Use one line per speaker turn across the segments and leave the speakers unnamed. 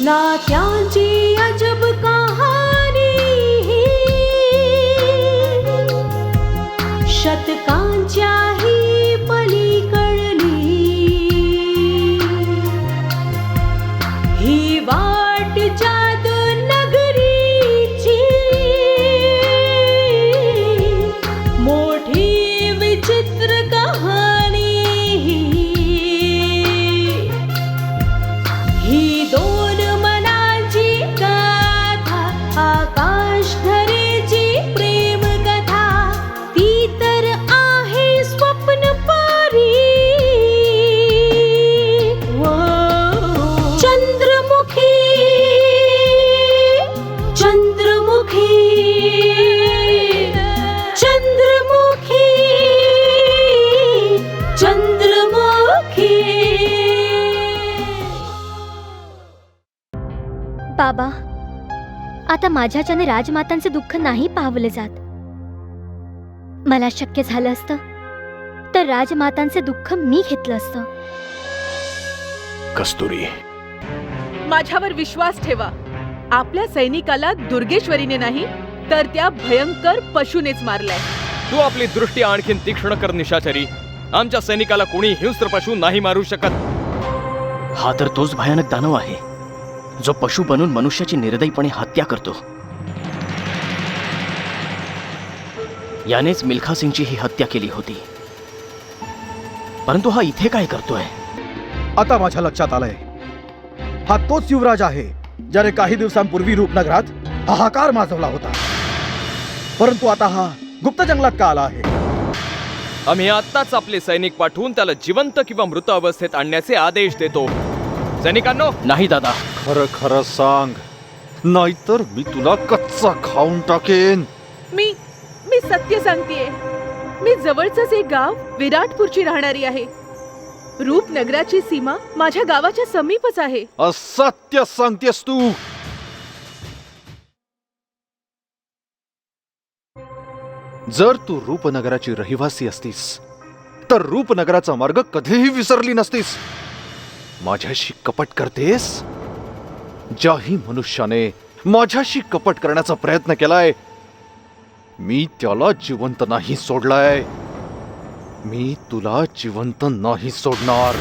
नात्यांची अजब कहाणी, शतकांच्याही पलीकडली, ही वाट जादू नगरीची, मोठी विचित्र कहाणी, ही दोन आकाश धरेची प्रेम कथा, ती तर आहे स्वप्न परी. चंद्रमुखी चंद्रमुखी चंद्रमुखी चंद्रमुखी.
बाबा, आता माझ्याच्याने राजमातांचे दुःख नाही पाहवले जात. मला शक्य झालं असतं तर राजमातांचे दुःख मी घेतलं असतं.
कस्तुरी,
माझ्यावर विश्वास ठेवा. आपल्या सैनिकाला दुर्गेश्वरीने नाही तर त्या भयंकर पशुनेच मारलाय.
तू आपली दृष्टी आणखीन तीक्ष्ण कर निशाचरी. आमच्या सैनिकाला कोणी हिंस्र पशु नाही मारू शकत.
हा तर तोच भयानक दानव आहे जो पशु बनून मनुष्याची निर्दयीपणे हत्या करतो. यानेच मिल्खा सिंगची ही हत्या केली होती. परंतु हा इथे काय करतोय?
आता माझ्या लक्षात आलंय, हा तोच युवराज आहे ज्याने काही दिवसांपूर्वी रूपनगरात हाहाकार माजवला होता. परंतु आता हा गुप्त जंगलात का आला आहे?
आम्ही आत्ताच आपले सैनिक पाठवून त्याला जिवंत किंवा मृत अवस्थेत आणण्याचे आदेश देतो. सैनिकांनो.
नाही दादा,
खरं खरं सांग, नाहीतर मी तुला कच्चा खाऊन टाकेन.
मी सत्य सांगतेय. मी जवळचंच एक गाव विराटपूरची राहणारी आहे. रूपनगराची सीमा माझ्या गावाच्या समीपच आहे.
असत्य सांगतेस तू. जर तू रूपनगराची रहिवासी असतीस तर रूपनगराचा मार्ग कधीही विसरली नसतीस. माझ्याशी कपट करतेस? ज्याही मनुष्याने माझ्याशी कपट करण्याचा प्रयत्न केलाय, मी त्याला जिवंत नाही सोडलाय. मी तुला जिवंत नाही सोडणार.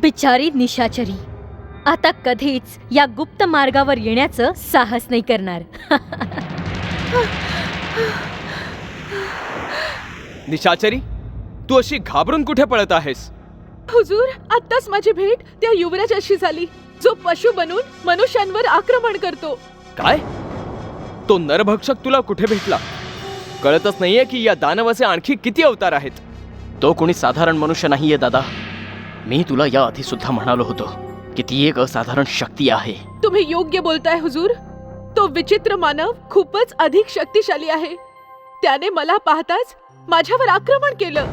बिचारी निशाचरी आता कधीच या गुप्त मार्गावर येण्याचं साहस नाही करणार.
निशाचरी, तू अशी घाबरून कुठे पळत आहेस?
हुजूर, आत्ताच माझी भेट त्या युवराजाशी झाली जो पशु बनून मनुष्यांवर आक्रमण करतो.
काय? तो नरभक्षक तुला कुठे भेटला? कळतच नाहीये की या दानवाचे आणखी किती अवतार आहेत.
तो कोणी साधारण मनुष्य नाहीये दादा. मी तुला या आधी सुद्धा म्हणालो होतो की ती एक असाधारण शक्ती आहे.
तुम्ही योग्य बोलताय हुजूर. तो विचित्र मानव खूपच अधिक शक्तिशाली आहे. त्याने मला पाहताच माझ्यावर आक्रमण केलं.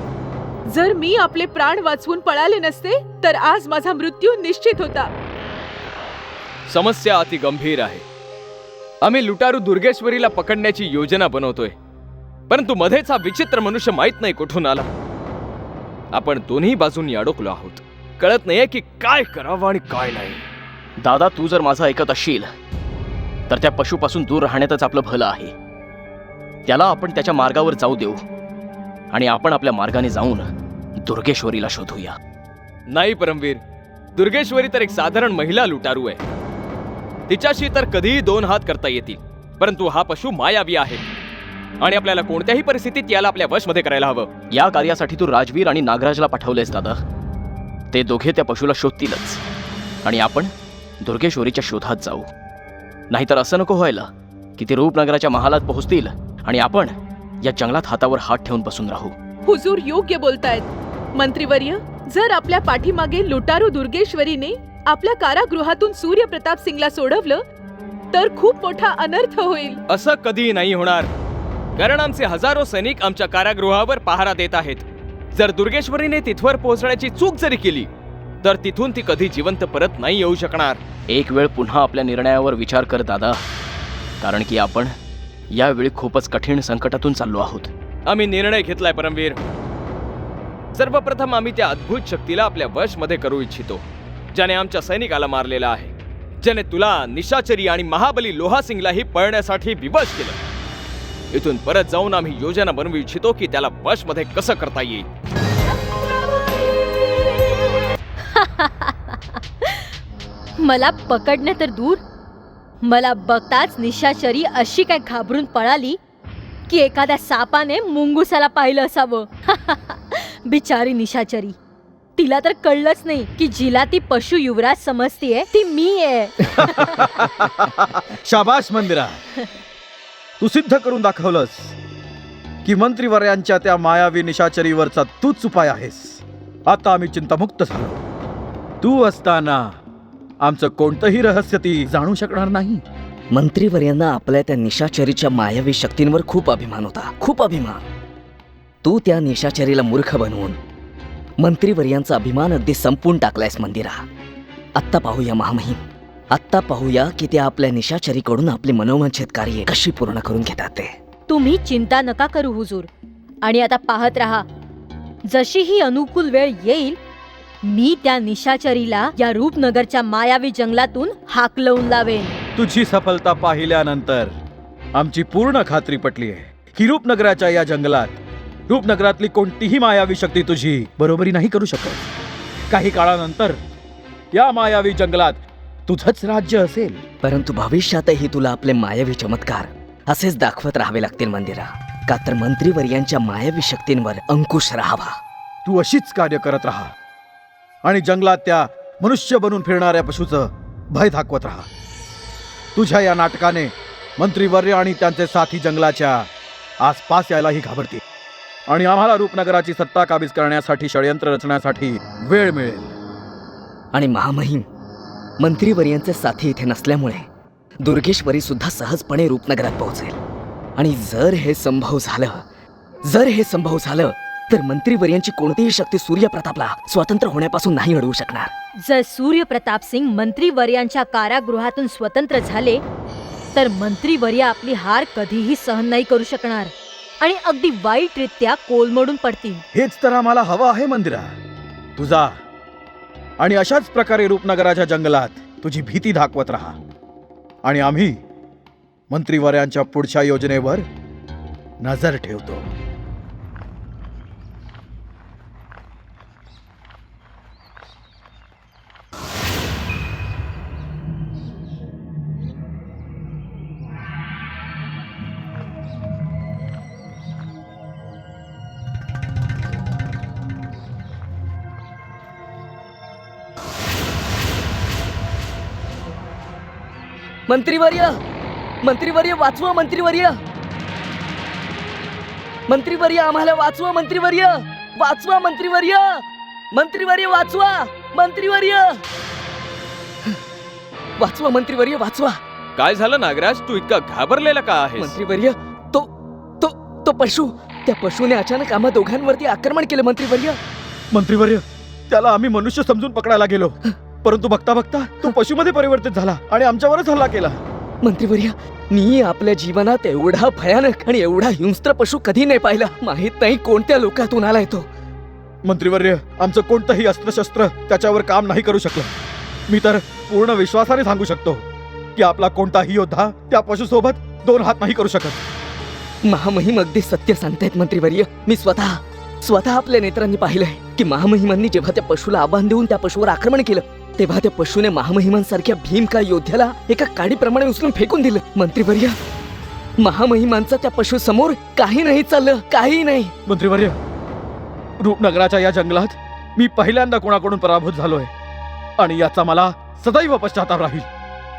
जर मी आपले प्राण वाचवून पळाले नसते तर आज माझा मृत्यू निश्चित होता.
समस्या अति गंभीर आहे. आम्ही लुटारू दुर्गेश्वरीला पकडण्याची योजना बनवतोय, परंतु मध्येच हा विचित्र मनुष्य माहित नाही कुठून आला. आपण दोन्ही बाजूंनी अडकलो आहोत. कळत नाहीये की काय करावं आणि काय नाही.
दादा, तू जर माझं ऐकत असशील तर त्या पशुपासून दूर राहण्यातच आपलं भलं आहे. त्याला आपण त्याच्या मार्गावर जाऊ देऊ आणि आपण आपल्या मार्गाने जाऊन दुर्गेश्वरीला शोधूया.
नाही परमवीर, दुर्गेश्वरी तर एक साधारण महिला लुटारू आहे. तिच्याशी तर कधीही 2 हात करता येतील, परंतु हा पशु मायावी आहे आणि आपल्याला कोणत्याही परिस्थितीत याला आपल्या वशमध्ये करायला हवं.
या कार्यासाठी तू राजवीर आणि नागराजला पाठवलेस दादा. ते दोघे त्या पशुला शोधतीलच आणि आपण दुर्गेश्वरीच्या शोधात जाऊ. नाहीतर असं नको व्हायला की ते रूपनगराच्या महालात पोहोचतील आणि आपण या जंगलात हातावर हात ठेवून बसून राहू.
हुजूर योग्य बोलतायत. मंत्रीवर्य, जर आपल्या पाठीमागे लुटारू दुर्गेश्वरीने आपल्या कारागृहातून सूर्यप्रताप सिंगला सोडवलं तर खूप मोठा अनर्थ होईल.
असं कधीही नाही होणार, कारण आमचे हजारो सैनिक आमच्या कारागृहावर पहारा देत आहेत. जर दुर्गेश्वरीने तिथवर पोहोचण्याची चूक जरी केली तर तिथून ती कधी जिवंत परत नाही येऊ शकणार.
एक वेळ पुन्हा आपल्या निर्णयावर विचार कर दादा, कारण की आपण यावेळी खूपच कठीण संकटातून चाललो आहोत.
आम्ही निर्णय घेतलाय परमवीर. सर्वप्रथम आम्ही त्या अद्भुत शक्तीला आपल्या वशमध्ये करू इच्छितो, ज्याने आमच्या सैनिकाला मारलेला आहे, ज्याने तुला, निशाचरी आणि महाबली लोहासिंगलाही पळण्यासाठी विवश केलं. इथून परत जाऊन आम्ही योजना बनवू इच्छितो की त्याला वशमध्ये कसं करता येईल.
मला पकडणे तर दूर, मला बघताच निशाचरी अशी काय घाबरून पळाली की एखाद्या सापाने मुंगुसाला पाहिलं असावं. बिचारी निशाचरी, तिला तर कळलंच नाही की जिला ती पशु युवराज समजतीये ती मी आहे.
शाबाश मंदिरा, तू सिद्ध करून दाखवलंस की मंत्रीवर्यांच्या त्या मायावी निशाचरीवरचा तूच उपाय आहेस. आता आम्ही चिंतामुक्त झालो. तू असताना आमचं कोणतंही रहस्य ती जाणू शकणार नाही.
मंत्रीवर्यांना आपल्या त्या निशाचरीच्या मायावी शक्तींवर खूप अभिमान होता, खूप अभिमान. तू त्या निशाचरीला मूर्ख बनवून मंत्रीवर्यांचा अभिमान अगदी संपून टाकलायस मंदिरा. आत्ता पाहूया महामहिम, आत्ता पाहूया की त्या आपल्या निशाचरीकडून आपली मनोवांछित कार्ये कशी पूर्ण करून घेतात ते.
तुम्ही चिंता नका करू हुजूर, आणि आता पाहत राहा. जशी ही अनुकूल वेळ येईल मी त्या निशाचरीला या रूपनगरच्या मायावी जंगलातून हाकलवून लावेन.
तुझी सफलता पाहिल्यानंतर आमची पूर्ण खात्री पटली आहे की रूपनगराच्या या जंगलात रूपनगरातली कोणतीही मायावी शक्ती तुझी बरोबरी नाही करू शकत. काही काळानंतर या मायावी जंगलात तुझंच राज्य असेल.
परंतु भविष्यातही तुला आपले मायावी चमत्कार असेच दाखवत राहावे लागतील मंदिरा, का तर मंत्रीवर्यांच्या मायावी शक्तींवर अंकुश राहावा.
तू अशीच कार्य करत राहा आणि जंगलात त्या मनुष्य बनून फिरणाऱ्या पशुचं भय दाखवत राहा. तुझ्या या नाटकाने मंत्रीवर्य आणि त्यांचे साथी जंगलाच्या आसपास यायलाही घाबरतील आणि आम्हाला रूपनगराची सत्ता काबीज करण्यासाठी षडयंत्र रचण्यासाठी वेळ मिळेल.
आणि महामहिम, मंत्रीवर्यांचे साथी इथे नसल्यामुळे दुर्गेश्वरी सुद्धा सहजपणे रूपनगरात पोहोचेल. आणि जर हे संभव झालं तर मंत्रीवर्यांची कोणतीही शक्ती सूर्यप्रतापला स्वतंत्र होण्यापासून नाही अडवू शकणार.
जर सूर्यप्रताप सिंग मंत्रीवर्यांच्या कारागृहातून स्वतंत्र झाले तर मंत्रीवर्य आपली हार कधीही सहन नाही करू शकणार आणि अगदी वाईटरित्या कोलमडून पडतील.
हेच तर आम्हाला हवं आहे मंदिरा. तुझा आणि अशाच प्रकारे रूपनगराच्या जंगलात तुझी भीती दाखवत राहा आणि आम्ही मंत्रीवर्यांच्या पुढच्या योजनेवर नजर ठेवतो.
मंत्रीवर्य, मंत्रीवर्य वाचवा मंत्रीवर्य. मंत्रीवर्य आम्हाला वाचवा मंत्रीवर्य, वाचवा मंत्रीवर्य, मंत्रीवर्य वाचवा, मंत्रीवर्य वाचवा, मंत्रीवर्य वाचवा.
काय झालं नागराज, तू इतका घाबरलेला का आहेस?
मंत्रीवर्य, तो तो तो पशु, त्या पशुने अचानक आम्हा दोघांवरती आक्रमण केलं मंत्रीवर्य.
मंत्रीवर्य, त्याला आम्ही मनुष्य समजून पकडायला गेलो, परंतु बघता बघता तो पशुमध्ये परिवर्तित झाला आणि आमच्यावरच हल्ला केला.
मंत्रीवर्य, मी आपल्या जीवनात एवढा भयानक आणि एवढा हिंस्त्र पशु कधी नाही पाहिला. माहित नाही कोणत्या लोकातून आलाय तो.
मंत्रीवर्य, आमचं कोणतंही अस्त्रशस्त्र त्याच्यावर काम नाही करू शकलं. मी तर पूर्ण विश्वासाने सांगू शकतो की आपला कोणताही योद्धा त्या पशुसोबत 2 हात नाही करू शकत.
महामहिम अगदी सत्य सांगतायत मंत्रीवर्य. मी स्वतः आपल्या नेत्रांनी पाहिलंय की महामहिमांनी जेव्हा त्या पशुला आव्हान देऊन त्या पशुवर आक्रमण केलं, तेव्हा त्या पशुने महामहिमांसारख्या भीमकाय योद्ध्याला एका काडीप्रमाणे उचलून फेकून दिलं. मंत्रीवर्य, महामहिमांचा त्या पशु समोर काही नाही चाललं, काही नाही.
मंत्रीवर्य, रूपनगराच्या या जंगलात मी पहिल्यांदा कोणाकडून पराभूत झालोय आणि याचा मला सदैव पश्चाताप राहील.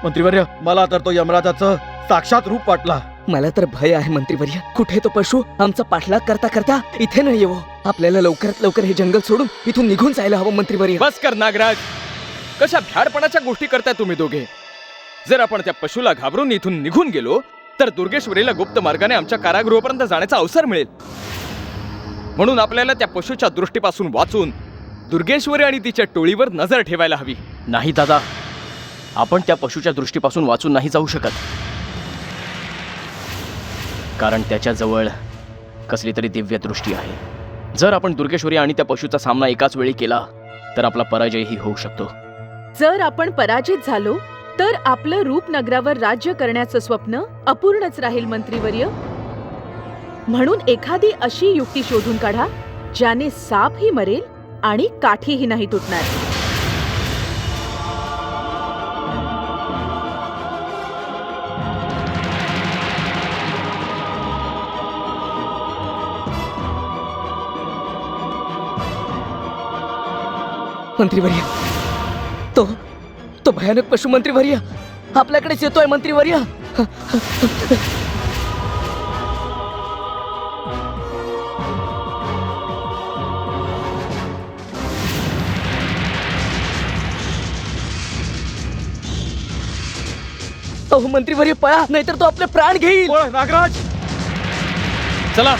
मंत्रीवर्य, मला तर तो यमराजाचं साक्षात रूप वाटला.
मला तर भय आहे मंत्रीवर्य. कुठे तो पशु आमचा पाठलाग करता करता इथे नाही येवो. आपल्याला लवकरात लवकर हे जंगल सोडून इथून निघून जायला हवं मंत्रीवर्य.
बस कर नागराज, कशा भ्याडपणाच्या गोष्टी करताय तुम्ही दोघे. जर आपण त्या पशुला घाबरून इथून निघून गेलो तर दुर्गेश्वरीला गुप्त मार्गाने आमच्या कारागृहापर्यंत जाण्याचा अवसर मिळेल. म्हणून आपल्याला त्या पशुच्या दृष्टीपासून वाचून दुर्गेश्वरी आणि तिच्या टोळीवर नजर ठेवायला हवी.
नाही दादा, आपण त्या पशुच्या दृष्टीपासून वाचून नाही जाऊ शकत, कारण त्याच्याजवळ कसली तरी दिव्य दृष्टी आहे. जर आपण दुर्गेश्वरी आणि त्या पशुचा सामना एकाच वेळी केला तर आपला पराजयही होऊ शकतो.
जर आपण पराजित झालो तर आपलं रूपनगरावर राज्य करण्याचं स्वप्न अपूर्णच राहील मंत्रीवर्य. म्हणून एखादी अशी युक्ती शोधून काढा ज्याने सापही मरेल आणि काठीही नाही तुटणार.
मंत्रीवर्य, तो भयानक पशु मंत्रीवर्य आपल्याकडेच येतोय मंत्रीवर्य. अहो मंत्रीवर्य, पळा, नाहीतर तो आपले प्राण घेईल.
ओळ, नागराज,
चला.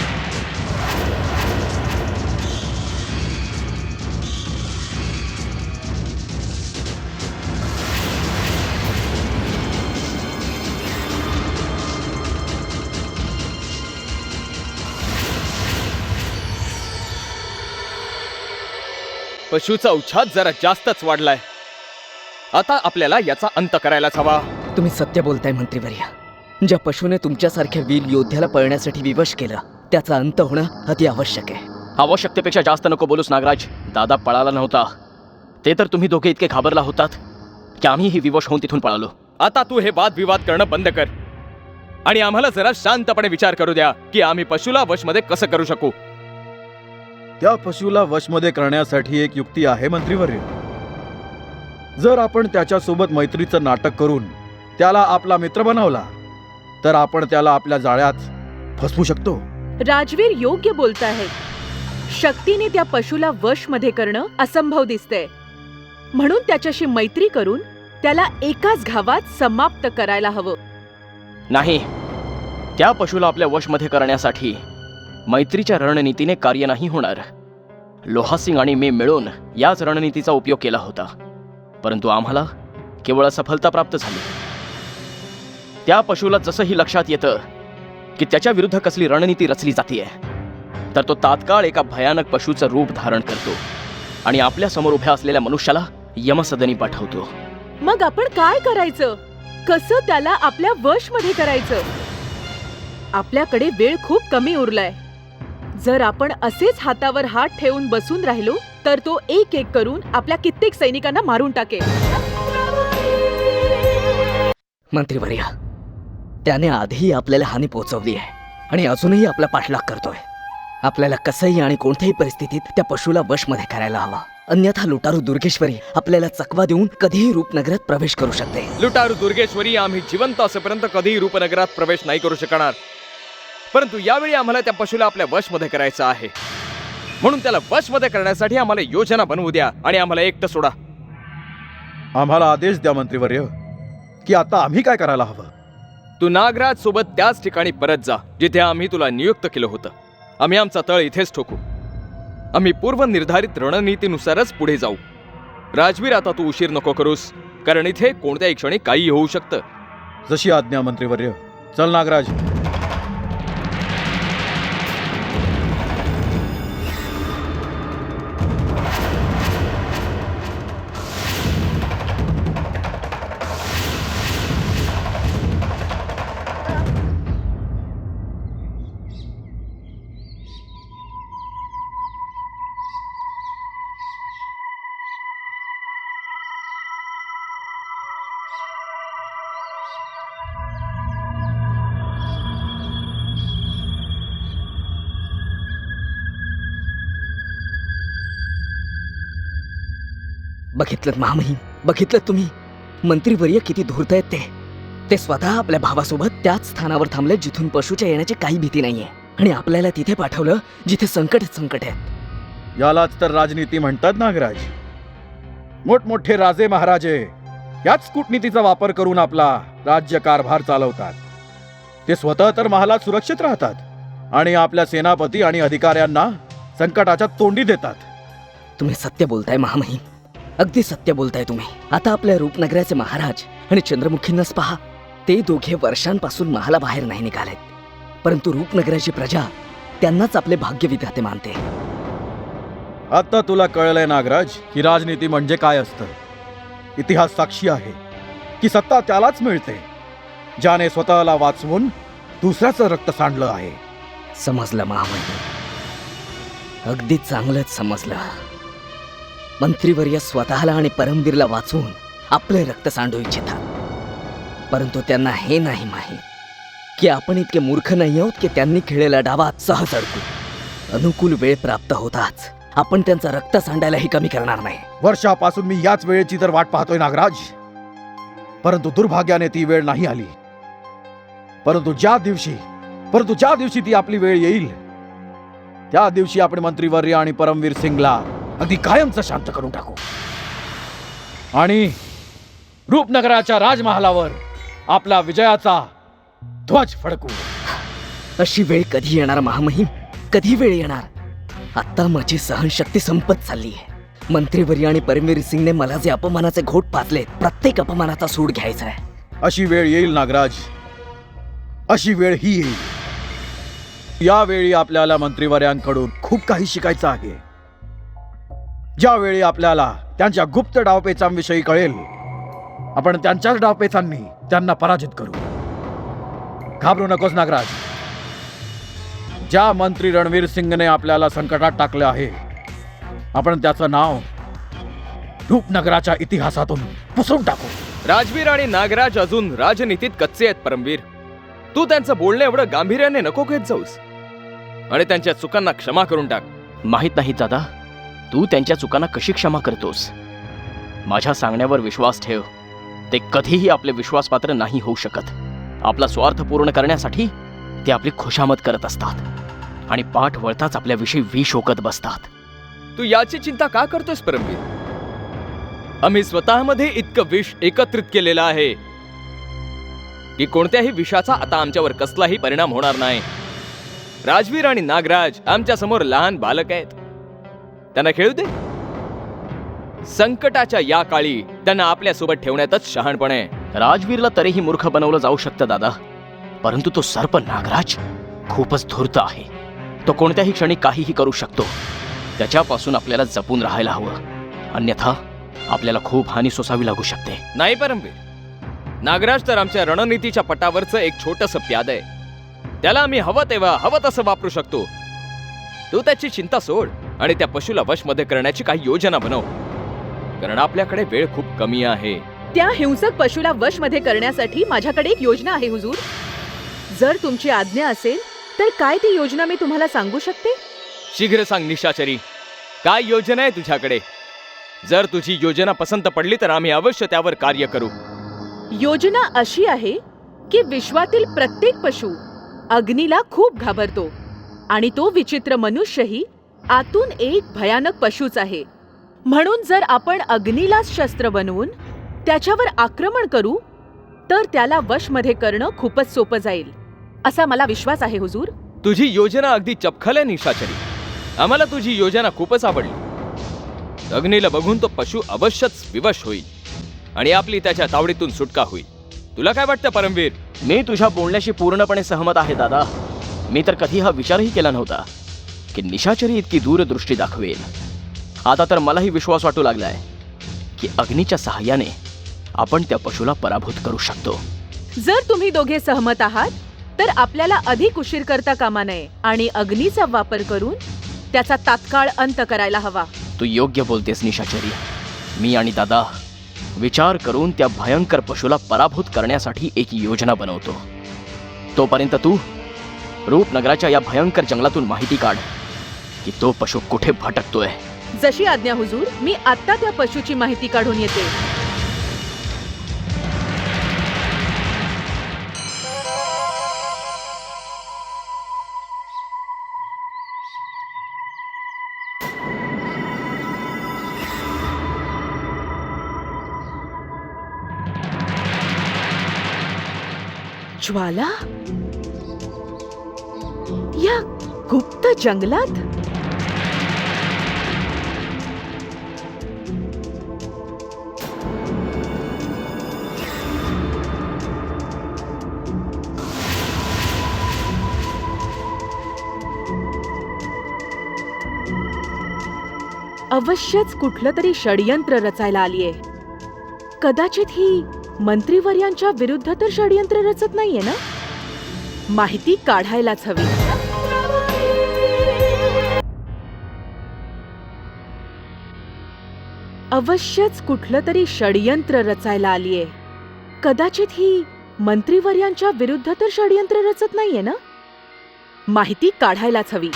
पशुचा उच्छाद जरा जास्तच वाढलाय. आता आपल्याला याचा अंत करायलाच हवा.
तुम्ही सत्य बोलताय मंत्रीवर्य. ज्या पशुने तुमच्यासारख्या वीर योद्ध्याला पळण्यासाठी विवश केलं त्याचा अंत होणं अति आवश्यक आहे.
आवश्यकतेपेक्षा जास्त नको बोलूस नागराज. दादा पळाला नव्हता, ते तर तुम्ही दोघे इतके घाबरला होतात की आम्हीही विवश होऊन तिथून पळालो.
आता तू हे वादविवाद करणं बंद कर आणि आम्हाला जरा शांतपणे विचार करू द्या की आम्ही पशुला वशमध्ये कसं करू शकू.
त्या पशुला वशमध्ये करण्यासाठी एक युक्ती आहे मंत्रीवर्य. जर आपण त्याच्यासोबत मैत्रीचं नाटक करून त्याला आपला मित्र बनवला तर आपण त्याला आपल्या जाळ्यात फसवू शकतो.
राजवीर योग्य बोलताहेत. शक्तीने त्या पशुला वशमध्ये करणं असंभव दिसतंय. म्हणून त्याच्याशी मैत्री करून त्याला एकाच घावात समाप्त करायला हवं.
नाही, त्या पशुला आपल्या वशमध्ये करण्यासाठी मैत्रीच्या रणनीतीने कार्य नाही होणार. लोहासिंग आणि मी मिळून याच रणनीतीचा उपयोग केला होता, परंतु आम्हाला केवळ असफलता प्राप्त झाली. त्या पशुला जसंही लक्षात येतं की त्याच्या विरुद्ध कसली रणनीती रचली जातीये तर तो तात्काळ एका भयानक पशुचं रूप धारण करतो आणि आपल्या समोर उभ्या असलेल्या मनुष्याला यमसदनी पाठवतो.
मग आपण काय करायचं? कसं त्याला आपल्या वशमध्ये करायचं? आपल्याकडे वेळ खूप कमी उरलाय. जर आपण असेच हातावर हात ठेवून बसून राहिलो तर तो एक एक करून आपल्या कित्येक सैनिकांना मारून टाकेल.
मंत्रीवर्य, त्याने आधीही आपल्याला हानी पोहोचवली आहे आणि अजूनही आपला पाठलाग करतोय. आपल्याला कसंही आणि कोणत्याही परिस्थितीत त्या पशुला वशमध्ये करायला हवा. अन्यथा लुटारू दुर्गेश्वरी आपल्याला चकवा देऊन कधीही रूपनगरात प्रवेश करू शकते.
लुटारू दुर्गेश्वरी आम्ही जिवंत असेपर्यंत कधीही रूपनगरात प्रवेश नाही करू शकणार. परंतु यावेळी आम्हाला त्या पशुला आपल्या वशमध्ये करायचं आहे. म्हणून त्याला वशमध्ये करण्यासाठी आम्हाला योजना बनवू द्या आणि आम्हाला एकटं सोडा.
आम्हाला आदेश द्या मंत्रीवर्य की आता आम्ही काय करायला हवं.
तू नागराज सोबत त्याच ठिकाणी परत जा जिथे आम्ही तुला नियुक्त केलं होतं. आम्ही आमचा तळ इथेच ठोकू. आम्ही पूर्वनिर्धारित रणनीतीनुसारच पुढे जाऊ. राजवीर, आता तू उशीर नको करूस, कारण इथे कोणत्याही क्षणी काही होऊ शकतं.
जशी आज्ञा मंत्रीवर्य. चल नागराज.
बघितलं महामहिम, बघितलं तुम्ही मंत्रीवर्य किती धूर्त आहेत ते स्वतः आपल्या भावासोबत त्याच स्थानावर थांबले जिथून पशूच्या येण्याची काही भीती नाहीये आणि आपल्याला तिथे पाठवलं जिथे संकट आहेत.
यालाच तर राजनीती म्हणतात नागराज. मोठमोठे राजे महाराजे याच कूटनीतीचा वापर करून आपला राज्य कारभार चालवतात. ते स्वतः तर महालात सुरक्षित राहतात आणि आपल्या सेनापती आणि अधिकाऱ्यांना संकटाच्या तोंडी देतात.
तुम्ही सत्य बोलताय महामहिम, अगदी सत्य बोलताय तुम्ही. आता आपल्या रूपनगराचे महाराज आणि चंद्रमुखींनाच पहा. ते दोघे वर्षांपासून महालाबाहेर नाही निघालेत, परंतु रूपनगराची प्रजा त्यांनाच आपले भाग्यविधाते मानते.
आता तुला कळलंय नागराज की राजनीती म्हणजे काय असतं. इतिहास साक्षी आहे की सत्ता त्यालाच मिळते ज्याने स्वतःला वाचवून दुसऱ्याचं रक्त सांडलं आहे.
समजलं महामहिम, अगदी चांगलंच समजलं. मंत्रीवर्य स्वतःला आणि परमवीरला वाचवून आपले रक्त सांडू इच्छितात, परंतु त्यांना हे नाही माहीत की आपण इतके मूर्ख नाही आहोत की त्यांनी खेळलेल्या डावात सहज अडकू. अनुकूल वेळ प्राप्त होताच आपण त्यांचा रक्त सांडायलाही कमी करणार नाही.
वर्षापासून मी याच वेळेची तर वाट पाहतोय नागराज, परंतु दुर्भाग्याने ती वेळ नाही आली. परंतु ज्या दिवशी ती आपली वेळ येईल त्या दिवशी आपण मंत्रीवर्य आणि परमवीर सिंगला अगदी कायमचं शांत करून टाकू आणि रूपनगराच्या राजमहालावर आपला विजयाचा ध्वज फडकू.
अशी वेळ कधी येणार महामहिम, कधी वेळ येणार. आता माझी सहनशक्ती संपत चालली आहे. मंत्रीवर्य आणि परमवीर सिंगने मला जे अपमानाचे घोट पाजलेत, प्रत्येक अपमानाचा सूड घ्यायचा आहे.
अशी वेळ येईल नागराज, अशी वेळ ही येईल. यावेळी आपल्याला मंत्रीवर्यांकडून खूप काही शिकायचं आहे. ज्यावेळी आपल्याला त्यांच्या गुप्त डावपेचांविषयी कळेल, आपण त्यांच्याच डावपेचांनी त्यांना पराजित करू. घाबरू नकोस नागराज. ज्या मंत्री रणवीर सिंगने आपल्याला संकटात टाकले आहे, आपण त्याचं नाव रूपनगराच्या इतिहासातून पुसून टाकू.
राजवीर आणि नागराज अजून राजनीतीत कच्चे आहेत परमवीर. तू त्यांचं बोलणं एवढं गांभीर्याने नको घेत जाऊस आणि त्यांच्या चुकांना क्षमा करून टाक.
माहित नाही दादा, तू त्यांच्या चुकांना कशी क्षमा करतोस. माझ्या सांगण्यावर विश्वास ठेव. ते कधीही आपले विश्वासपात्र नाही होऊ शकत. आपला स्वार्थ पूर्ण करण्यासाठी ते आपली खुशामत करत असतात आणि पाठ वळताच आपल्याविषयी विष ओकत बसतात.
तू याची चिंता का करतोस परमवीर? आम्ही स्वतःमध्ये इतकं विष एकत्रित केलेलं आहे की कोणत्याही विषाचा आता आमच्यावर कसलाही परिणाम होणार नाही. राजवीर आणि नागराज आमच्या समोर लहान बालक आहेत. त्यांना खेळू दे. संकटाच्या या काळी त्यांना आपल्यासोबत ठेवण्यातच शहाणपण आहे.
राजवीरला तरीही मूर्ख बनवलं जाऊ शकतं दादा, परंतु तो सर्प नागराज खूपच धूर्त आहे. तो कोणत्याही क्षणी काहीही करू शकतो. त्याच्यापासून आपल्याला जपून राहायला हवं, अन्यथा आपल्याला खूप हानी सोसावी लागू शकते.
नाही परमवीर, नागराज तर आमच्या रणनीतीच्या पटावरचं एक छोटंसं प्याद आहे. त्याला आम्ही हवं तेव्हा हवं तसं वापरू शकतो. तू त्याची चिंता सोड आणि त्या पशुला वशमध्ये करण्याची काही योजना बनव, कारण आपल्याकडे वेळ खूप कमी आहे.
त्या हिंसक पशुला वशमध्ये करण्यासाठी माझ्याकडे एक योजना आहे हुजूर. जर तुमची आज्ञा असेल तर काय ती योजना मी तुम्हाला सांगू शकते?
शीघ्र सांग निशाचरी, काय योजना आहे तुझ्याकडे? जर तुझी योजना पसंत पडली तर आम्ही अवश्य त्यावर कार्य करू.
योजना अशी आहे की विश्वातील प्रत्येक पशु अग्नीला खूप घाबरतो आणि तो विचित्र मनुष्यही आतून एक भयानक पशूच आहे. म्हणून जर आपण अग्नीलाच शस्त्र बनवून त्याच्यावर आक्रमण करू तर त्याला वशमध्ये करणं खूपच सोपं जाईल असा मला विश्वास आहे हुजूर.
तुझी योजना अगदी चपखल आहे निशाचरी. आम्हाला तुझी योजना खूपच आवडली. अग्नीला बघून तो पशु अवश्यच विवश होईल आणि आपली त्याच्या तावडीतून सुटका होईल. तुला काय वाटतं परमवीर?
मी तुझ्या बोलण्याशी पूर्णपणे सहमत आहे दादा. मी तर कधी हा विचारही केला नव्हता की निशाचरी इतकी दूरदृष्टी दाखवेल. आता तर मलाही विश्वास वाटू लागलाय की अग्नीच्या सहाय्याने आपण त्या पशुला पराभूत करू शकतो.
जर तुम्ही दोघे सहमत आहात तर आपल्याला अधिक उशीर करता कामा नये आणि अग्नीचा वापर करून त्याचा तात्काळ अंत करायला हवा.
तू योग्य बोलतेस निशाचरी. मी आणि दादा विचार करून त्या भयंकर पशुला पराभूत करण्यासाठी एक योजना बनवतो. तोपर्यंत तू रूपनगराच्या या भयंकर जंगलातून माहिती काढ की तो पशु कुठे भटकतोय.
जशी आज्ञा हुजूर. मी आत्ता त्या पशुची माहिती काढून येते. ज्वाला या गुप्त जंगलात. अवश्यच कुठलं तरी षडयंत्र रचायला आलीये. कदाचित ही मंत्रीवर्यांच्या विरुद्ध तर षडयंत्र रचत नाहीये ना. माहिती काढायलाच हवी. अवश्यच कुठलं तरी षडयंत्र रचायला आलीये. कदाचित ही मंत्रीवर्यांच्या विरुद्ध तर षडयंत्र रचत नाहीये ना. माहिती काढायलाच हवी.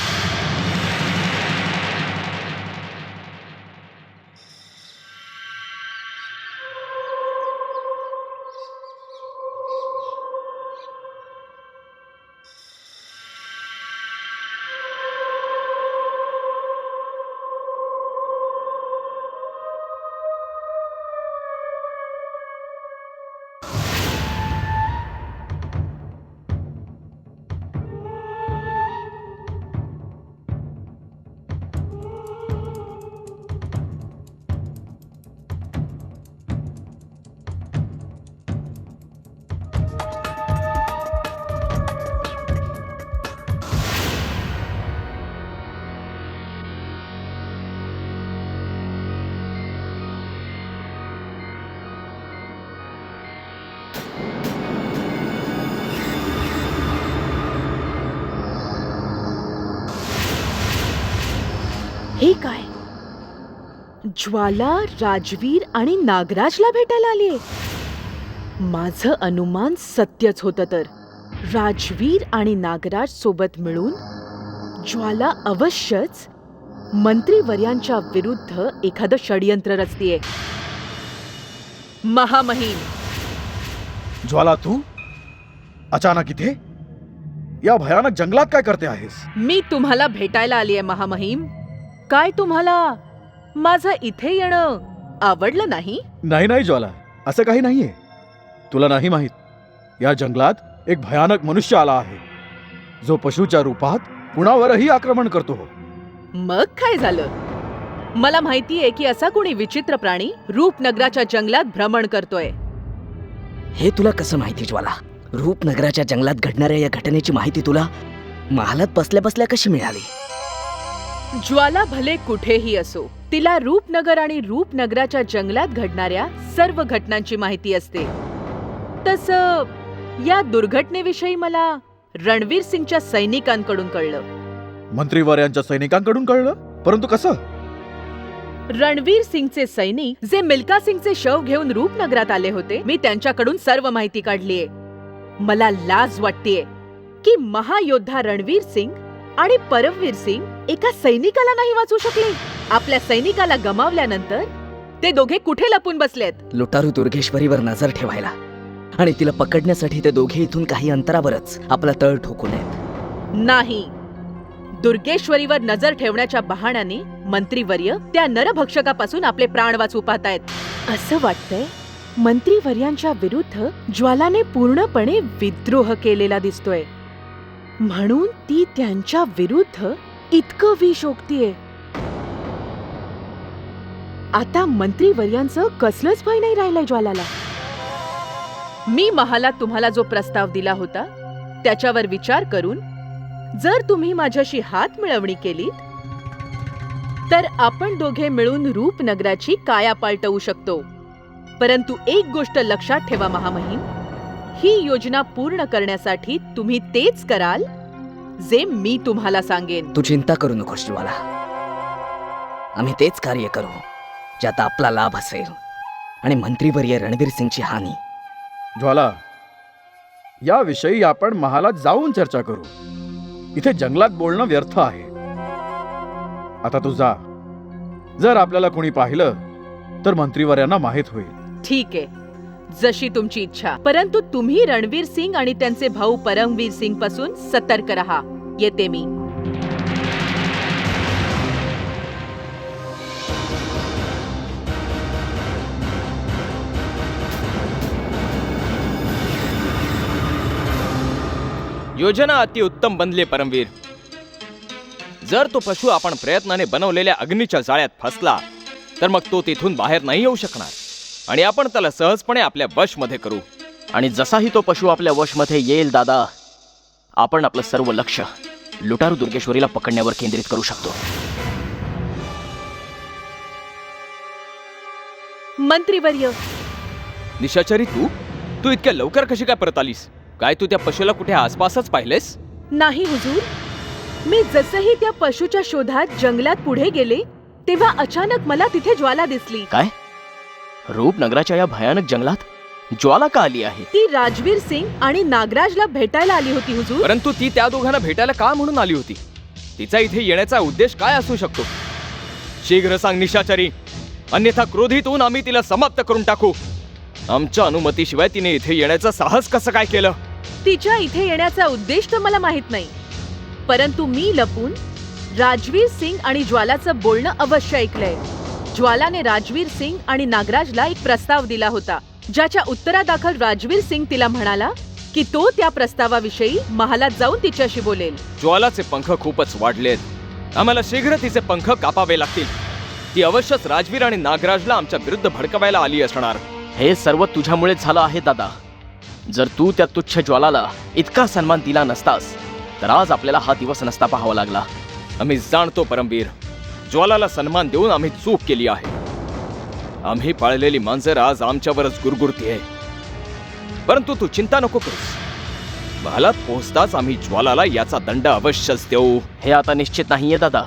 हे काय? ज्वाला, राजवीर आणि नागराजला भेटायला आलीये. माझं अनुमान सत्यच होतं तर. राजवीर आणि नागराज सोबत मिळून ज्वाला अवश्यच मंत्रीवर्यांच्या विरुद्ध एखादं षडयंत्र रचतीये. महामहिम.
ज्वाला, तू अचानक इथे या भयानक जंगलात काय करते आहेस?
मी तुम्हाला भेटायला आलीये महामहिम. काय तुम्हाला माझं इथे येणं आवडलं नाही?
नाही नाही ज्वाला, असं काही नाहीये. तुला नाही माहित, या जंगलात एक भयानक मनुष्य आला आहे जो पशुच्या रूपात कुणावरही आक्रमण करतो.
मग काय झालं? मला माहितीये की असा कोणी विचित्र प्राणी रूपनगराच्या जंगलात भ्रमण करतोय.
हे तुला कसं माहिती ज्वाला? रूपनगराच्या जंगलात घडणाऱ्या या घटनेची माहिती तुला महालात बसल्या बसल्या कशी मिळाली?
ज्वाला भले कुठेही असो, तिला रूपनगर आणि रूपनगराच्या जंगलात घडणाऱ्या सर्व घटनांची माहिती असते. तसं या दुर्घटनेविषयी मला रणवीर सिंगच्या सैनिकांकडून कळलं.
मंत्रीवर्यांच्या सैनिकांकडून कळलं? परंतु कसं?
रणवीर सिंगचे सैनिक जे मिल्का सिंगचे शव घेऊन रूपनगरात आले होते, मी त्यांच्याकडून सर्व माहिती काढलीये. मला लाज वाटतेय की महायोद्धा रणवीर सिंग आणि परमवीर सिंग एका सैनिकाला नाही वाचवू शकले. आपल्या सैनिकाला गमावल्यानंतर ते दोघे कुठे लपून बसलेत?
लुटारू दुर्गेश्वरीवर नजर ठेवायला. आणि तिला पकडण्यासाठी ते दोघे इथून काही अंतरावरच आपला तळ ठोकून आहेत.
नाही. दुर्गेश्वरीवर नजर ठेवण्याच्या बहाण्याने मंत्रीवर्य त्या नरभक्षकापासून आपले प्राण वाचवू पाहतायत. असं वाटतंय मंत्रीवर्यांच्या विरुद्ध ज्वालाने पूर्णपणे विद्रोह केलेला दिसतोय, म्हणून ती त्यांच्या विरुद्ध इतकं विष ओकतीये. आता मंत्रीवर्यांचं कसलंच भय नाही राहिलंय ज्वालाला. मी महालात तुम्हाला जो प्रस्ताव दिला होता त्याच्यावर विचार करून जर तुम्ही माझ्याशी हात मिळवणी केलीत तर आपण दोघे मिळून रूपनगराची काया पालटवू शकतो. परंतु एक गोष्ट लक्षात ठेवा महामहिम, ही योजना पूर्ण करण्यासाठी तुम्ही तेच कराल जे मी तुम्हाला सांगेन.
तू चिंता करू नकोस ज्वाला, आम्ही तेच कार्य करू ज्यात आपला लाभ असेल आणि मंत्रीवर्य रणवीर सिंगची हानी.
ज्वाला, याविषयी आपण महालात जाऊन चर्चा करू. इथे जंगलात बोलणं व्यर्थ आहे. आता तू जा. जर आपल्याला कोणी पाहिलं तर मंत्रीवर्यांना माहित होईल.
ठीक आहे, जशी तुमची इच्छा. परंतु तुम्ही रणवीर सिंग आणि त्यांचे भाऊ परमवीर सिंग पासून सतर्क रहा. येते मी.
योजना अतिउत्तम बनली परमवीर. जर तो पशु आपण प्रयत्नाने बनवलेल्या अग्नीच्या जाळ्यात फसला तर मग तो तिथून बाहेर नाही येऊ शकणार आणि आपण त्याला सहजपणे आपल्या वशमध्ये करू.
आणि जसाही तो पशु आपल्या वशमध्ये येईल दादा, आपण आपलं सर्व लक्ष लुटारू दुर्गेश्वरीला पकडण्यावर केंद्रित करू शकतो.
मंत्रीवर्य,
निशाचरी, तू इतक्या लवकर कशी काय परत आलीस? काय तू त्या पशुला कुठे आसपासच पाहिलेस?
नाही हुजूर. मी जसंही त्या पशुच्या शोधात जंगलात पुढे गेले तेव्हा अचानक मला तिथे ज्वाला दिसली.
काय? रूपनगराच्या या भयानक जंगलात ज्वाला का आली आहे?
ती राजवीर सिंग आणि नागराजला भेटायला आली होती हुजूर.
परंतु ती त्या दोघांना भेटायला का म्हणून आली होती? तिचा इथे येण्याचा उद्देश काय असू शकतो? शीघ्र सांग निशाचरी, अन्यथा क्रोधित होऊन आम्ही तिला समाप्त करून टाकू. आमच्या अनुमतीशिवाय तिने इथे येण्याचं साहस कसं काय केलं?
तिच्या इथे येण्याचा उद्देश तर मला माहित नाही, परंतु मी लपून राजवीर सिंग आणि ज्वालाचं बोलणं अवश्य ऐकलंय. ज्वालाने राजवीर सिंग आणि नागराजला एक प्रस्ताव दिला होता, ज्याच्या उत्तरादाखल राजवीर सिंग तिला म्हणाला की तो त्या प्रस्तावाविषयी महालात जाऊन तिच्याशी बोलेल.
ज्वालाचे पंख खूपच वाढलेत. आम्हाला शीघ्र तिचे पंख कापावे लागतील. ती अवश्यच राजवीर आणि नागराजला आमच्या विरुद्ध भडकवायला आली असणार.
हे सर्व तुझ्यामुळेच झालं आहे दादा. जर तू त्या तुच्छ ज्वालाला इतका सन्मान दिला नसतास तर आज आपल्याला हा दिवस नसता पाहावा लागला.
आम्ही जाणतो परमवीर, ज्वालाला सन्मान देऊन आम्ही चूक केली आहे. आम्ही पाळलेली मांजर आज आमच्यावरच गुरगुरतीये. परंतु तू चिंता नको करूस. महालात पोहोचताच आम्ही ज्वालाला याचा दंड अवश्यच देऊ.
हे आता निश्चित नाहीये दादा.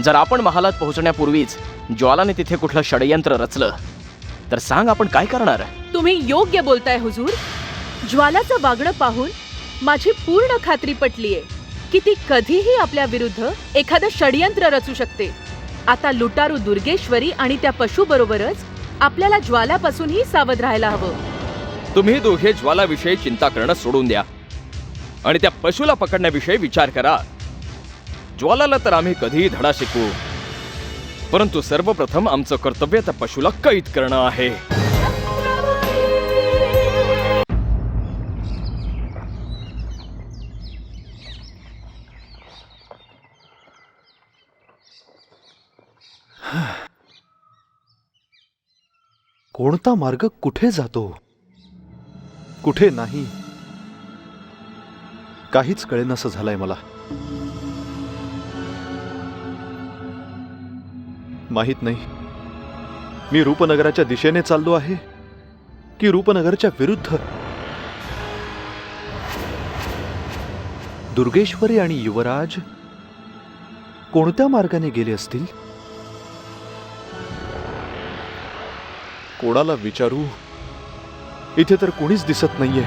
जर आपण महालात पोहोचण्यापूर्वीच ज्वालाने तिथे कुठलं षडयंत्र रचलं तर सांग आपण काय करणार?
तुम्ही योग्य बोलताय हुजूर. ज्वालाचं वागणं पाहून माझी पूर्ण खात्री पटलीये की ती कधीही आपल्या विरुद्ध एखादं षडयंत्र रचू शकते. आता लुटारू दुर्गेश्वरी आणि त्या पशुबरोबरच आपल्याला ज्वालापासूनही सावध राहायला हवं.
तुम्ही दोघे ज्वालाविषयी चिंता करणं सोडून द्या आणि त्या पशुला पकडण्याविषयी विचार करा. ज्वालाला तर आम्ही कधीही धडा शिकवू, परंतु सर्वप्रथम आमचं कर्तव्य त्या पशुला कैद करणं आहे.
कोणता मार्ग कुठे जातो, कुठे नाही, काहीच कळेनासं झालंय मला. माहित नाही मी रूपनगराच्या दिशेने चाललो आहे की रूपनगरच्या विरुद्ध. दुर्गेश्वरी आणि युवराज कोणत्या मार्गाने गेले असतील? कोणाला विचारू? इथे तर कोणीच दिसत नाहीये.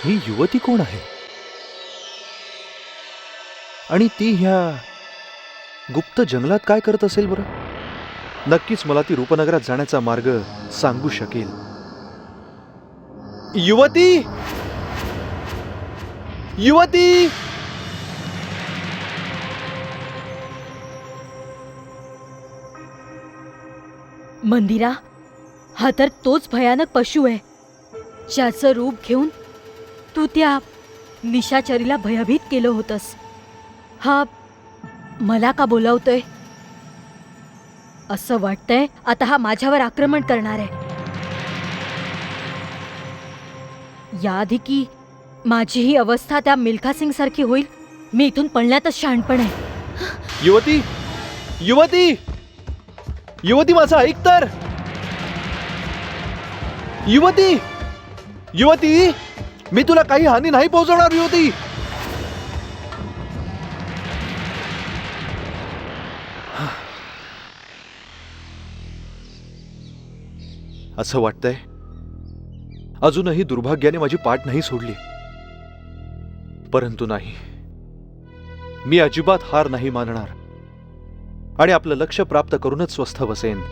ही युवती कोण आहे आणि ती ह्या गुप्त जंगलात काय करत असेल बरं? नक्कीच मला ती रूपनगरात जाण्याचा मार्ग सांगू शकेल. युवती, युवती!
मंदिरा, हा तर तोच भयानक पशु आहे ज्याचं रूप घेऊन तू त्या निशाचरीला भयभीत केलं होतंस. हा मला का बोलावतोय? असं वाटतंय आता हा माझ्यावर आक्रमण करणार आहे. याआधी की माझी ही अवस्था त्या मिल्खा सिंग सारखी होईल, मी इथून पळण्यातच शहाणपण आहे.
युवती, युवती, युवती, माझं ऐक तर. युवती, युवती, मी तुला काही हानी नाही पोहोचवणार. युवती, असं वाटतंय अजूनही दुर्भाग्याने माझी पाठ नाही सोडली. परंतु नाही, मी अजिबात हार नाही मानणार आणि आपलं लक्ष्य प्राप्त करूनच स्वस्थ बसेन.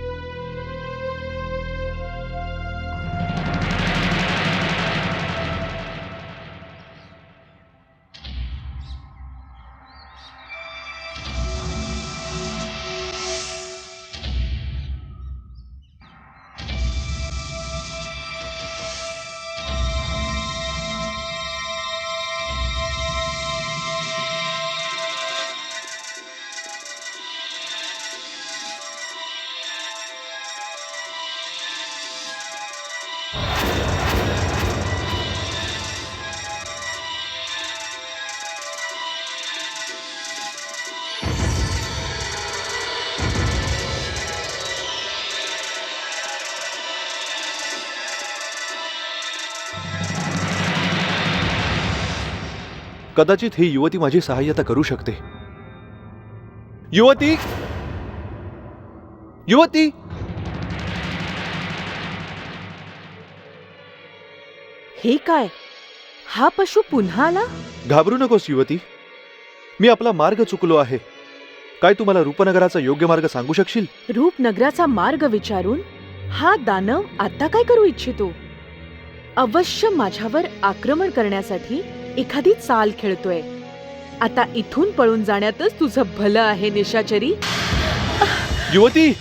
कदाचित ही युवती माझी सहाय्यता करू शकते. युवती, युवती!
हे काय? हा पशु पुन्हा आला?
घाबरू नकोस युवती, मी आपला मार्ग चुकलो आहे. काय तू मला रूपनगराचा योग्य मार्ग सांगू शकशील?
रूपनगराचा मार्ग विचारून हा दानव आता काय करू इच्छितो? अवश्य माझ्यावर आक्रमण करण्यासाठी एखादी चाल खेळतोय. आता इथून पळून जाण्यातच तुझं भलं आहे निशाचरी.
युवती,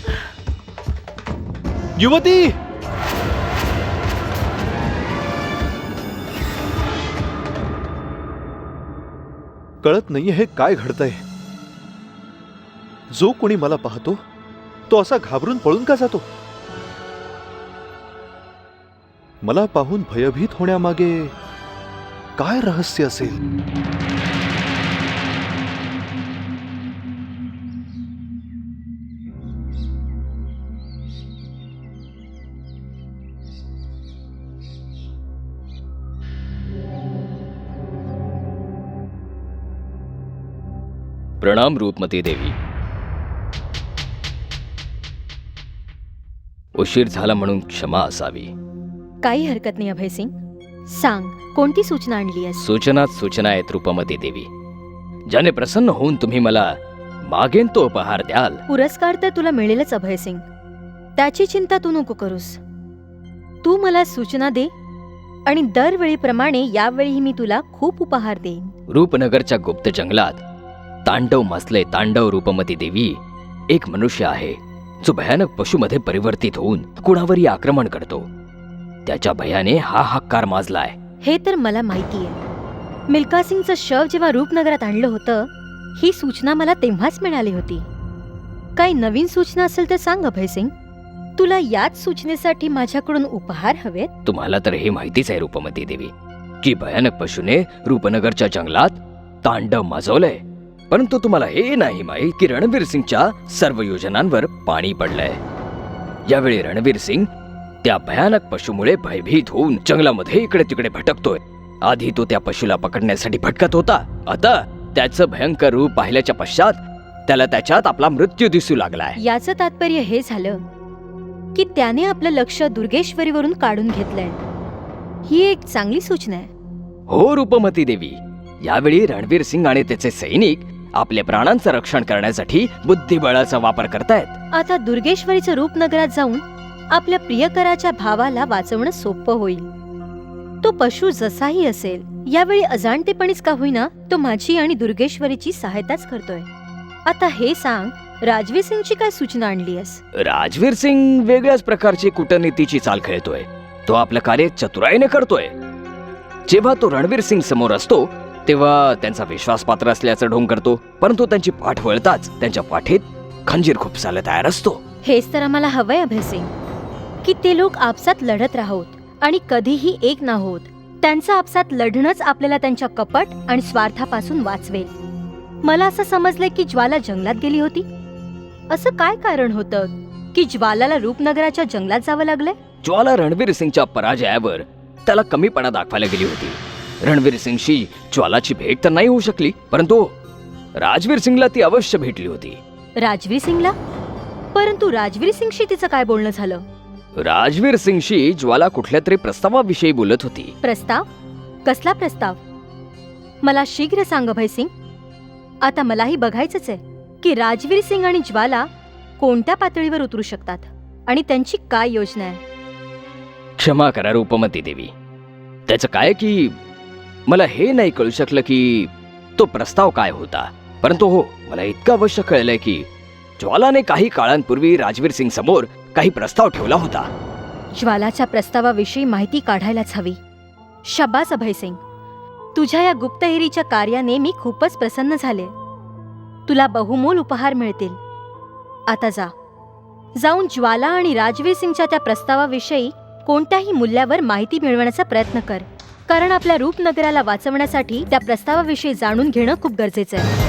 युवती! कळत नाहीये हे काय घडतंय. जो कोणी मला पाहतो तो असा घाबरून पळून का जातो? मला पाहून भयभीत होण्यामागे काय रहस्य असेल?
प्रणाम रूपमती देवी. उशीर झाला म्हणून क्षमा असावी.
काही हरकत नाही अभयसिंग. सांग, कोणती सूचना आणली आहेस?
सूचना आहेत रूपमती देवी. ज्याने प्रसन्न होऊन तुम्ही मला मागेन तो उपहार द्याल.
पुरस्कार तर तुला मिळेलच अभयसिंग, त्याची चिंता तू नको करूस. तू मला सूचना दे आणि दरवेळीप्रमाणे यावेळीही मी तुला खूप उपहार देईन.
रूपनगरच्या गुप्त जंगलात तांडव मसले. तांडव रूपमती देवी एक मनुष्य आहे जो भयानक पशुमध्ये परिवर्तित होऊन कुणावरही आक्रमण करतो. त्याच्या भयाने हा हाक्कार माजलाय.
हे तर मला माहिती आहे. मिल्खा सिंगचं शव जेव्हा रूपनगरात आणलं होतं, ही सूचना मला तेव्हाच मिळाली होती. काही नवीन सूचना असेल तर सांग अभयसिंग. तुला याच सूचनेसाठी माझ्याकडून उपहार हवेत?
तुम्हाला तर हे माहितीच आहे रूपमती देवी की भयानक पशुने रूपनगरच्या जंगलात तांडव माजवलंय. परंतु तुम्हाला हे नाही माहीत की रणवीर सिंगच्या सर्व योजनांवर पाणी पडलंय. यावेळी रणवीर सिंग त्या भयानक पशुमुळे भयभीत होऊन जंगलामध्ये इकडे तिकडे भटकतोय. आधी तो त्या पशुला पकडण्यासाठी भटकत होता, आता त्याचं भयंकर रूप पाहिल्याच्या पश्चात त्याला त्याच्यात आपला मृत्यू दिसू लागलाय.
याचं तात्पर्य हे झालं की त्याने आपलं लक्ष दुर्गेश्वरीवरून काढून घेतलंय. ही एक चांगली सूचना आहे.
हो रूपमती देवी, यावेळी रणवीर सिंग आणि त्याचे सैनिक आपल्या प्राणांचं रक्षण करण्यासाठी बुद्धिबळाचा वापर करतायत.
आता दुर्गेश्वरीचं रूपनगरात जाऊन आपल्या प्रियकराच्या भावाला वाचवणं सोपं होईल. तो पशु जसाही असेल, यावेळी अजाणतेपणीच का होईना तो माझी आणि दुर्गेश्वरीची सहायताच करतोय. आता हे सांग, राजवीर सिंगची काय सूचना आणलीयस?
राजवीर सिंग वेगळ्याच प्रकारची कूटनीतीची चाल खेळतोय. तो आपलं कार्य चतुराईने करतोय. जेव्हा तो रणवीर सिंग समोर असतो तेव्हा त्यांचा विश्वासपात्र असल्याचं ढोंग करतो, परंतु त्यांची पाठ वळताच त्यांच्या पाठीत खंजीर खुपसायला तयार असतो.
हेच तर आम्हाला हवंय अभय सिंग, की ते लोक आपसात लढत राहोत आणि कधीही एक ना होत. त्यांचं आपसात लढणंच आपल्याला त्यांच्या कपट आणि स्वार्थापासून वाचवेल. मला असं समजलंय की ज्वाला जंगलात गेली होती. असं काय कारण होतं की ज्वालाला रूपनगराच्या जंगलात जावं लागलंय?
ज्वाला रणवीर सिंगच्या पराजयावर त्याला कमीपणा दाखवायला गेली होती. रणवीर सिंगशी ज्वालाची भेट तर नाही होऊ शकली, परंतु राजवीर सिंगला ती अवश्य भेटली होती.
राजवीर सिंगला? परंतु राजवीर सिंगशी तिचं काय बोलणं झालं?
राजवीर सिंगशी ज्वाला कुठल्या तरी प्रस्तावाविषयी बोलत होती.
प्रस्ताव? कसला प्रस्ताव? मला शीघ्र सांग अभय सिंग. आता मलाही बघायचंच आहे की राजवीर सिंग आणि ज्वाला कोणत्या पातळीवर उतरू शकतात आणि त्यांची काय योजना आहे.
क्षमा करा रूपमती देवी, त्याचं काय की मला हे नाही कळू शकलं की तो प्रस्ताव काय होता, परंतु हो, मला इतकं अवश्य कळलंय की ज्वालाने काही काळांपूर्वी राजवीर सिंग समोर काही प्रस्ताव ठेवला होता.
ज्वालाच्या प्रस्तावाविषयी माहिती काढायलाच हवी. शाबास अभय सिंग, तुझ्या या गुप्तहेरीच्या कार्याने मी खूपच प्रसन्न झाले. तुला बहुमोल उपहार मिळतील. आता जाऊन ज्वाला आणि राजवीर सिंगच्या त्या प्रस्तावाविषयी कोणत्याही मूल्यावर माहिती मिळवण्याचा प्रयत्न कर, कारण आपल्या रूपनगराला वाचवण्यासाठी त्या प्रस्तावाविषयी जाणून घेणं खूप गरजेचं आहे.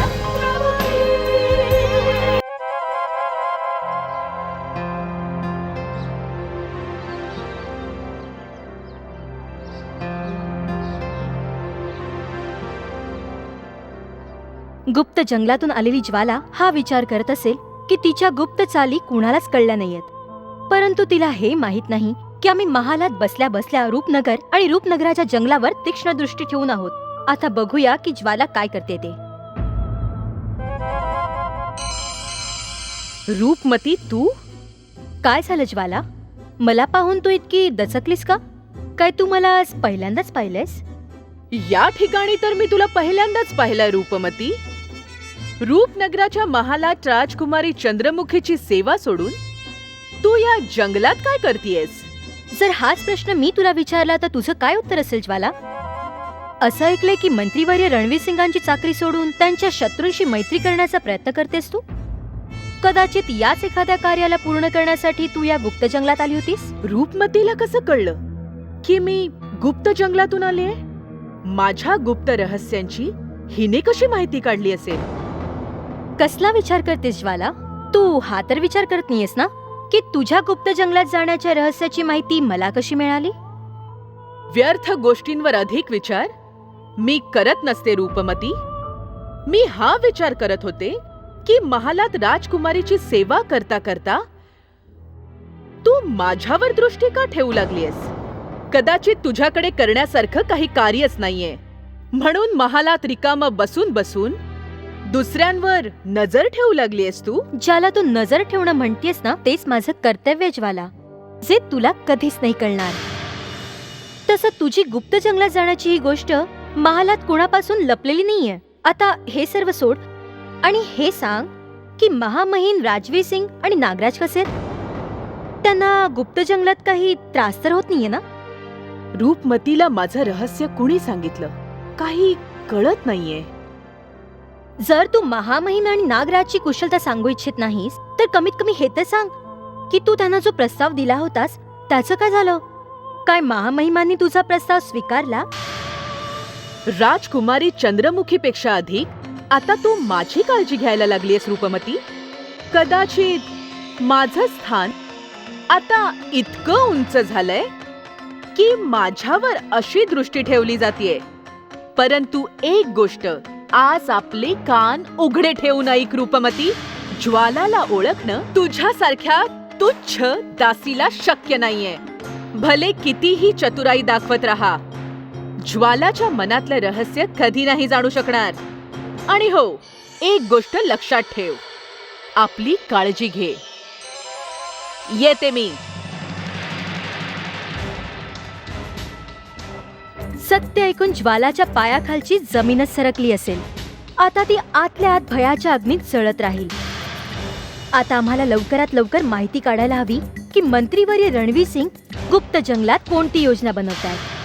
गुप्त जंगलातून आलेली ज्वाला हा विचार करत असेल की तिच्या गुप्त चाली कुणालाच कळल्या नाहीयेत, परंतु तिला हे माहित नाही की आम्ही महालात बसल्या बसल्या रूपनगर आणि रूपनगराच्या जंगलावर तीक्ष्ण दृष्टी ठेवून आहोत. आता बघूया की ज्वाला काय करते ते.
रूपमती, तू?
काय झालं ज्वाला? मला पाहून तू इतकी दचकलीस का? काय तू मला आज पहिल्यांदाच पाहिलंयस?
या ठिकाणी तर मी तुला पहिल्यांदाच पाहिलंय रूपमती. रूपनगराच्या महालात राजकुमारी चंद्रमुखीची सेवा सोडून तू या जंगलात काय करतीयस?
जर हाच प्रश्न मी तुला विचारला तर तुझं काय उत्तर असेल ज्वाला? असं ऐकलंय की मंत्रीवर्य रणवीर सिंगांची चाकरी सोडून त्यांच्या शत्रूंशी मैत्री करण्याचा प्रयत्न करतेस तू. कदाचित याच एखाद्या कार्याला पूर्ण करण्यासाठी तू या गुप्त जंगलात आली होतीस.
रूपमतीला कसं कळलं की मी गुप्त जंगलातून आलीये? माझ्या गुप्त रहस्यांची हिने कशी माहिती काढली असेल?
कसला विचार करतेस ज्वाला? तू हा तर विचार करत नाहीयेस ना की तुझ्या गुप्त जंगलात जाण्याच्या रहस्याची माहिती मला कशी मिळाली?
व्यर्थ गोष्टींवर अधिक विचार मी करत नसते रूपमती. मी हा विचार करत होते की महालात राजकुमारीची सेवा करता करता तू माझ्यावर दृष्टी का ठेवू लागलीयस? कदाचित तुझ्याकडे करण्यासारखं काही कार्यच नाहीये, म्हणून महालात रिकामं बसून बसून दुसऱ्यांवर नजर ठेवू लागलीयस तू.
ज्याला तू नजर ठेवणं म्हणतेस ना, तेच माझं कर्तव्य ज्वाला, जे तुला कधीच नाही कळणार. तसं तुझी गुप्त जंगलात जाण्याची ही गोष्ट महालात कोणापासून लपलेली नाहीये. आता हे सर्व सोड आणि हे सांग की महामहिम राजवीर सिंग आणि नागराज कसे आहेत? त्यांना गुप्त जंगलात काही त्रास तर होत नाहीये ना?
रूपमतीला माझं रहस्य कुणी सांगितलं काही कळत नाहीये.
जर तू महामहिम आणि नागराजची कुशलता सांगू इच्छित नाहीस तर कमीत कमी हे तर सांग की तू त्यांना जो प्रस्ताव दिला होतास त्याचं काय झालं? काय महामहिमांनी तुझा प्रस्ताव स्वीकारला?
राजकुमारी चंद्रमुखीपेक्षा अधिक आता तू माझी काळजी घ्यायला लागलीयस रूपमती. कदाचित माझं स्थान आता इतकं उंच झालंय की माझ्यावर अशी दृष्टी ठेवली जातीये. परंतु एक गोष्ट आज आपले कान उघडे ठेवून ऐक रूपमती. ज्वालाला ओळखणं तुझ्यासारख्या तुच्छ दासीला शक्य नाहीये. भले कितीही चतुराई दाखवत राहा, ज्वालाच्या मनातलं रहस्य कधी नाही जाणू शकणार. आणि हो, एक गोष्ट लक्षात ठेव, आपली काळजी घे. येते मी.
सत्य ऐकून ज्वालाच्या पायाखालची जमीनच सरकली असेल. आता ती आतल्या आत भयाच्या अग्नीत जळत राहील. आता आम्हाला लवकरात लवकर माहिती काढायला हवी की मंत्रीवर्य रणवीर सिंग गुप्त जंगलात कोणती योजना बनवतायत.